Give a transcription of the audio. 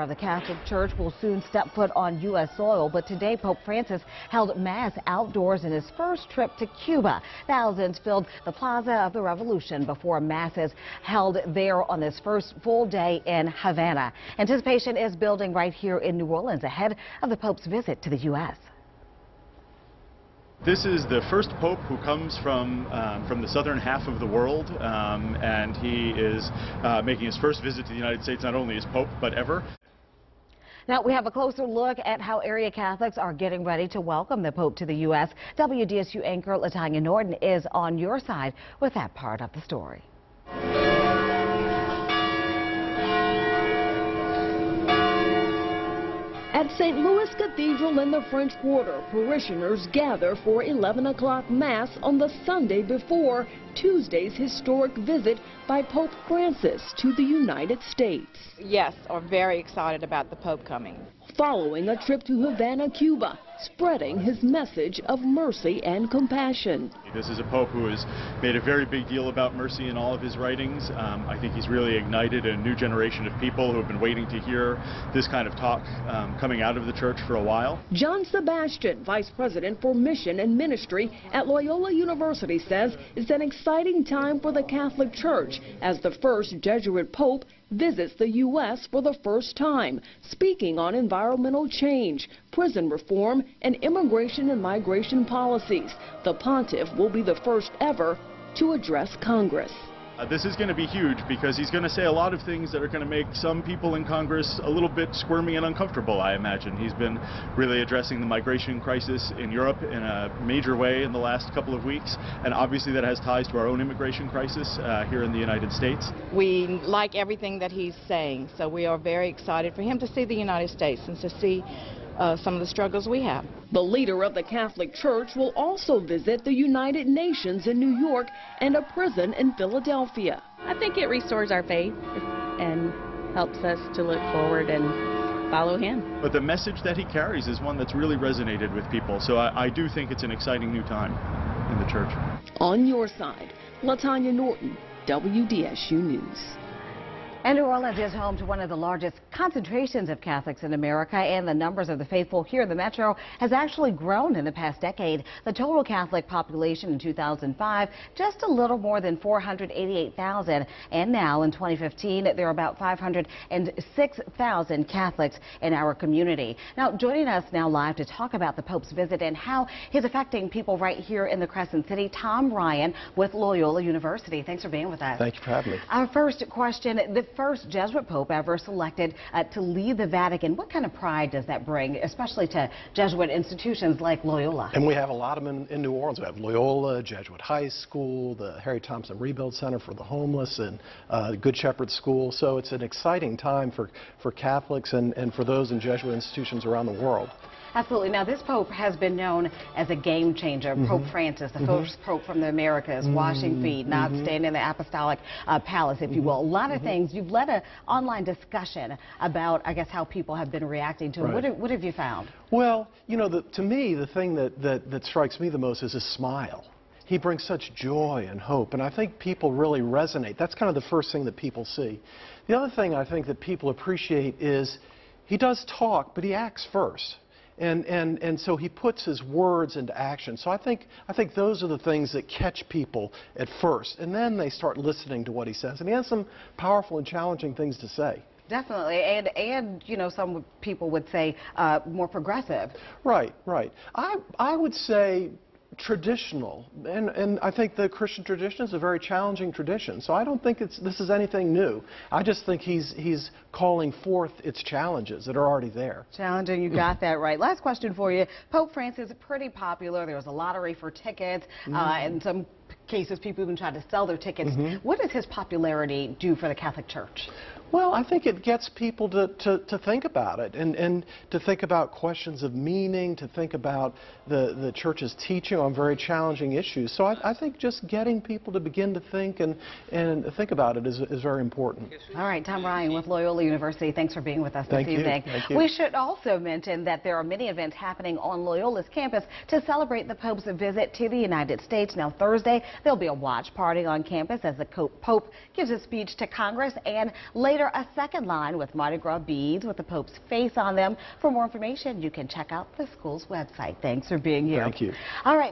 of the Catholic Church will soon step foot on U.S. soil, but today Pope Francis held Mass outdoors in his first trip to Cuba. Thousands filled the Plaza of the Revolution before Masses held there on this first full day in Havana. Anticipation is building right here in New Orleans ahead of the Pope's visit to the U.S. This is the first pope who comes from the southern half of the world, and he is making his first visit to the United States, not only as pope, but ever. Now we have a closer look at how area Catholics are getting ready to welcome the Pope to the U.S. WDSU anchor Latanya Norton is on your side with that part of the story. At St. Louis Cathedral in the French Quarter, parishioners gather for 11 o'clock Mass on the Sunday before Tuesday's historic visit by Pope Francis to the United States. Yes, are very excited about the Pope coming. Following a trip to Havana, Cuba, spreading his message of mercy and compassion. This is a pope who has made a very big deal about mercy in all of his writings. I think he's really ignited a new generation of people who have been waiting to hear this kind of talk coming out of the church for a while. John Sebastian, Vice President for Mission and Ministry at Loyola University, says it's an exciting time for the Catholic Church as the first Jesuit pope visits the U.S. for the first time, speaking on environmental change, prison reform, and immigration and migration policies. The pontiff will be the first ever to address Congress. This is going to be huge because he's going to say a lot of things that are going to make some people in Congress a little bit squirmy and uncomfortable, I imagine. He's been really addressing the migration crisis in Europe in a major way in the last couple of weeks, and obviously that has ties to our own immigration crisis here in the United States. We like everything that he's saying, so we are very excited for him to see the United States and to see some of the struggles we have. The leader of the Catholic Church will also visit the United Nations in New York and a prison in Philadelphia. I think it restores our faith and helps us to look forward and follow him. But the message that he carries is one that's really resonated with people, so I do think it's an exciting new time in the church. On your side, Latanya Norton, WDSU News. And New Orleans is home to one of the largest concentrations of Catholics in America, and the numbers of the faithful here in the metro has actually grown in the past decade. The total Catholic population in 2005, just a little more than 488,000, and now in 2015, there are about 506,000 Catholics in our community. Now, joining us now live to talk about the Pope's visit and how he's affecting people right here in the Crescent City, Tom Ryan with Loyola University. Thanks for being with us. Thank you for having me. Our first question, the first Jesuit Pope ever selected to lead the Vatican. What kind of pride does that bring, especially to Jesuit institutions like Loyola? And we have a lot of them in New Orleans. We have Loyola, Jesuit High School, the Harry Thompson Rebuild Center for the Homeless, and Good Shepherd School. So it's an exciting time for Catholics and for those in Jesuit institutions around the world. Absolutely. Now, this Pope has been known as a game changer. Pope Francis, the first Pope from the Americas, washing feet, not staying in the apostolic palace, if you will. A lot of things. You've led an online discussion about, I guess, how people have been reacting to him. Right. What have you found? Well, you know, to me, the thing that strikes me the most is his smile. He brings such joy and hope, and I think people really resonate. That's kind of the first thing that people see. The other thing I think that people appreciate is he does talk, but he acts first. And so he puts his words into action. So I think those are the things that catch people at first, and then they start listening to what he says. And he has some powerful and challenging things to say. Definitely, and you know, some people would say more progressive. Right, right. I would say traditional, and I think the Christian tradition is a very challenging tradition, so I don't think this is anything new. I just think he's calling forth its challenges that are already there. Challenging, you got that right. Last question for you. Pope Francis is pretty popular. There was a lottery for tickets, and some cases people even tried to sell their tickets. What does his popularity do for the Catholic Church? Well, I think it gets people to think about it and to think about questions of meaning, to think about the Church's teaching on very challenging issues. So I think just getting people to begin to think and think about it is very important. All right, Tom Ryan with Loyola University, thanks for being with us this evening. Thank you. We should also mention that there are many events happening on Loyola's campus to celebrate the Pope's visit to the United States. Now, Thursday, There'll be a watch party on campus as the Pope gives a speech to Congress, and later a second line with Mardi Gras beads with the Pope's face on them. For more information, you can check out the school's website. Thanks for being here. Thank you. All right.